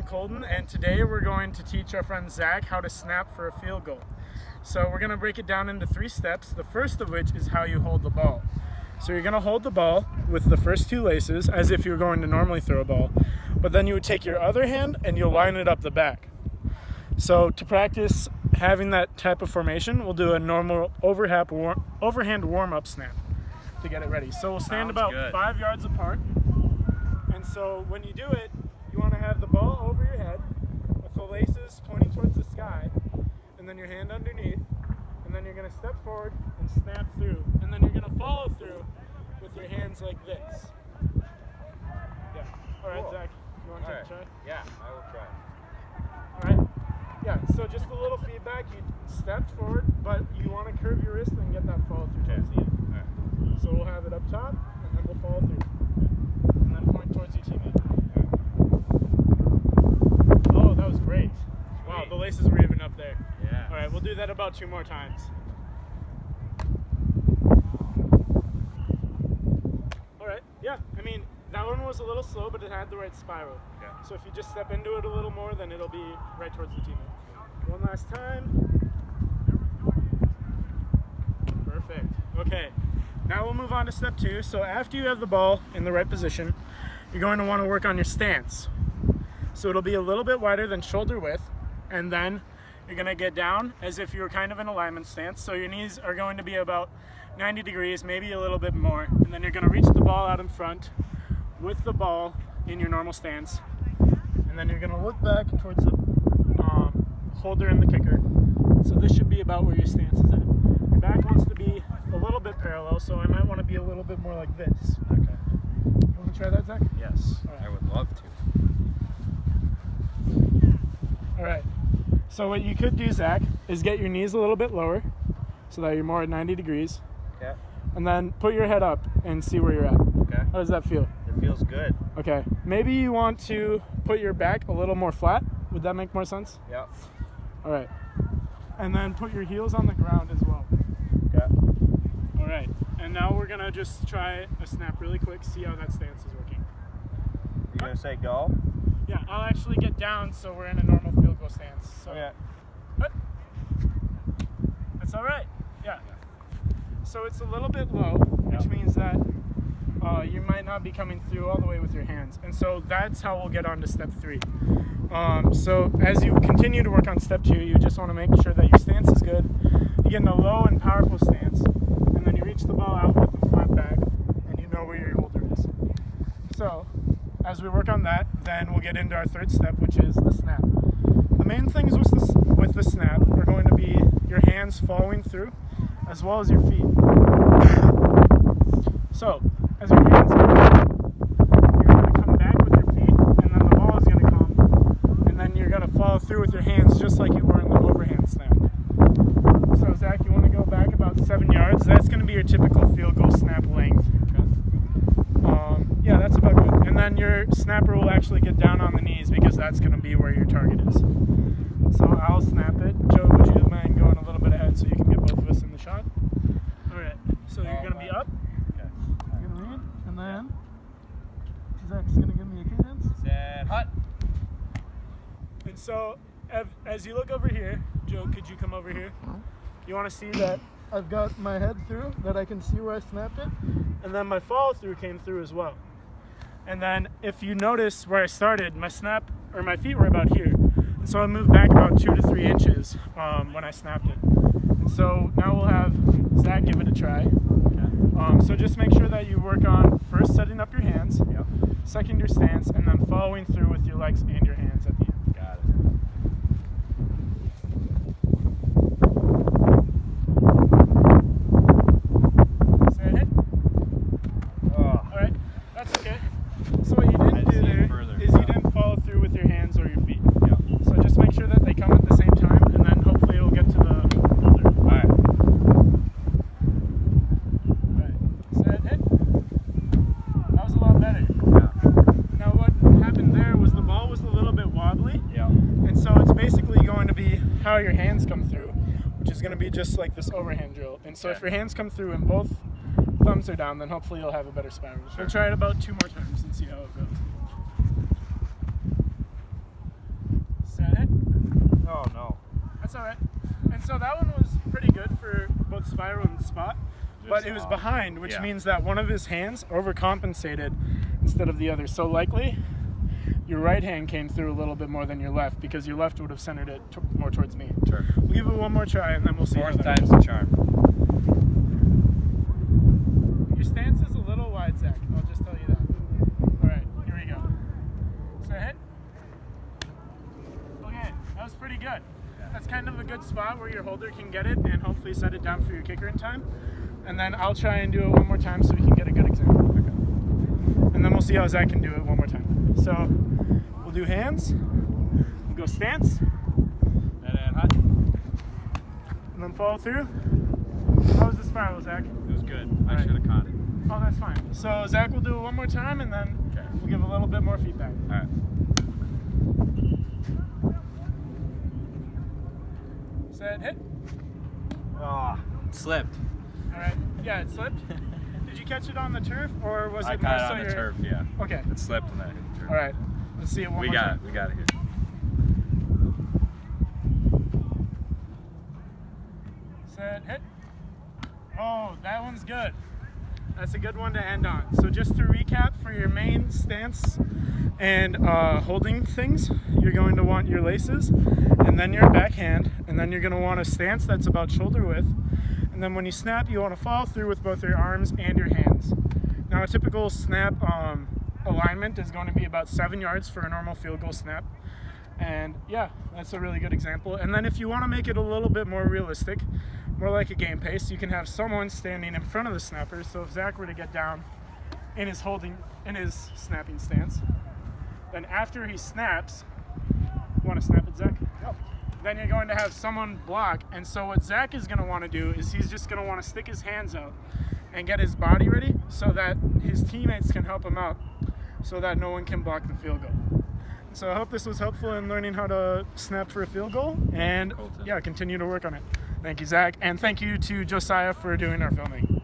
Colton, and today we're going to teach our friend Zach how to snap for a field goal. So we're going to break it down into 3 steps, the first of which is how you hold the ball. So you're going to hold the ball with the first 2 laces as if you're going to normally throw a ball, but then you would take your other hand and you'll line it up the back. So to practice having that type of formation, we'll do a normal overhand warm-up snap to get it ready. So we'll stand about 5 yards apart. And so when you do it, you want to have the ball over your head with the laces pointing towards the sky, and then your hand underneath, and then you're going to step forward and snap through, and then you're going to follow through with your hands like this. Yeah. All right, cool. Zach, you want to take a try? Yeah, I will try. All right. Yeah, so just a little feedback. You stepped forward, but you want to curve your wrist and get that follow through towards the end. All right. So we'll have it up top, and then we'll follow through. And then point towards your teammate. Oh, that was great. Wow, the laces were even up there. Yeah. All right, we'll do that about 2 more times. All right, yeah, I mean, that one was a little slow, but it had the right spiral. Okay. So if you just step into it a little more, then it'll be right towards the teammate. One last time. Perfect. Okay, now we'll move on to step 2. So after you have the ball in the right position, you're going to want to work on your stance. So it'll be a little bit wider than shoulder width, and then you're going to get down as if you were kind of in alignment stance. So your knees are going to be about 90 degrees, maybe a little bit more, and then you're going to reach the ball out in front with the ball in your normal stance, and then you're going to look back towards the holder and the kicker. So this should be about where your stance is at. Your back wants to be a little bit parallel, so I might want to be a little bit more like this. Okay. You want to try that, Zach? Yes, right. I would love to. All right. So what you could do, Zach, is get your knees a little bit lower so that you're more at 90 degrees. Okay. And then put your head up and see where you're at. Okay. How does that feel? It feels good. Okay. Maybe you want to put your back a little more flat. Would that make more sense? Yep. All right. And then put your heels on the ground as well. Okay. All right. And now we're going to just try a snap really quick, see how that stance is working. You're going to say go? Yeah, I'll actually get down so we're in a normal field goal stance. So. Okay. That's all right. Yeah. So it's a little bit low, which means that you might not be coming through all the way with your hands. And so that's how we'll get on to step 3. So as you continue to work on step 2, you just want to make sure that your stance is good. You get in a low and powerful stance, and then you reach the ball out with the flat back, and you know where your holder is. So as we work on that, then we'll get into our 3rd step, which is the snap. The main things with the snap are going to be your hands following through, as well as your feet. So, as your hands go through, you're going to come back with your feet, and then the ball is going to come, and then you're going to follow through with your hands just like you were in the overhand snap. So, Zach, you want to go back about 7 yards. That's going to be your typical field goal snap length. Yeah, that's about good. And then your snapper will actually get down on the knees because that's going to be where your target is. So I'll snap it. Joe, would you mind going a little bit ahead so you can get both of us in the shot? All right. So you're going to be up. Okay. You're going to lead. And then Zach's going to give me a cadence. Set hut. And so as you look over here, Joe, could you come over here? You want to see that I've got my head through, that I can see where I snapped it. And then my follow through came through as well. And then if you notice where I started, my feet were about here. And so I moved back about 2 to 3 inches when I snapped it. And so now we'll have Zach give it a try. So just make sure that you work on first setting up your hands, second your stance, and then following through with your legs and your hands at the end. Got it. So what you didn't do there is you didn't follow through with your hands or your feet. So just make sure that they come at the same time, and then hopefully it'll get to the holder. Alright. Set, hit. That was a lot better. Now what happened there was the ball was a little bit wobbly. And so it's basically going to be how your hands come through, which is going to be just like this overhand drill. And so if your hands come through and both thumbs are down, then hopefully you'll have a better spiral. We'll try it about 2 more times and see how it goes. Oh no. That's all right. And so that one was pretty good for both spiral and spot, but it was behind, which means that one of his hands overcompensated instead of the other. So likely, your right hand came through a little bit more than your left because your left would have centered it more towards me. Sure. We'll give it one more try and then we'll see. Fourth time's the charm. Your stance is a little wide, Zach. I'll just tell you that. All right, here we go. So hit. Okay, that was pretty good. That's kind of a good spot where your holder can get it and hopefully set it down for your kicker in time. And then I'll try and do it one more time so we can get a good example. Okay. And then we'll see how Zach can do it one more time. So we'll do hands, we'll go stance, And then hut. and then follow through. How was the spiral, Zach? It was good. I Alright. should have caught it. Oh, that's fine. So Zach will do it one more time and then we'll give a little bit more feedback. All right. Set, hit. Oh, it slipped. All right. Yeah, it slipped. Did you catch it on the turf or was I it caught it more so on the your... turf, yeah. Okay. It slipped and then I hit the turf. All right. Let's see it one We more got time. it. We got it here. Set, hit. Oh, that one's good. That's a good one to end on. So just to recap, for your main stance and holding things, you're going to want your laces, and then your backhand, and then you're going to want a stance that's about shoulder width. And then when you snap, you want to follow through with both your arms and your hands. Now a typical snap alignment is going to be about 7 yards for a normal field goal snap. And yeah, that's a really good example. And then if you want to make it a little bit more realistic, more like a game pace, you can have someone standing in front of the snapper. So if Zach were to get down in his snapping stance, then after he snaps, you want to snap it, Zach? Yep. Then you're going to have someone block. And so what Zach is going to want to do is he's just going to want to stick his hands out and get his body ready so that his teammates can help him out so that no one can block the field goal. So I hope this was helpful in learning how to snap for a field goal, and yeah, continue to work on it. Thank you, Zach, and thank you to Josiah for doing our filming.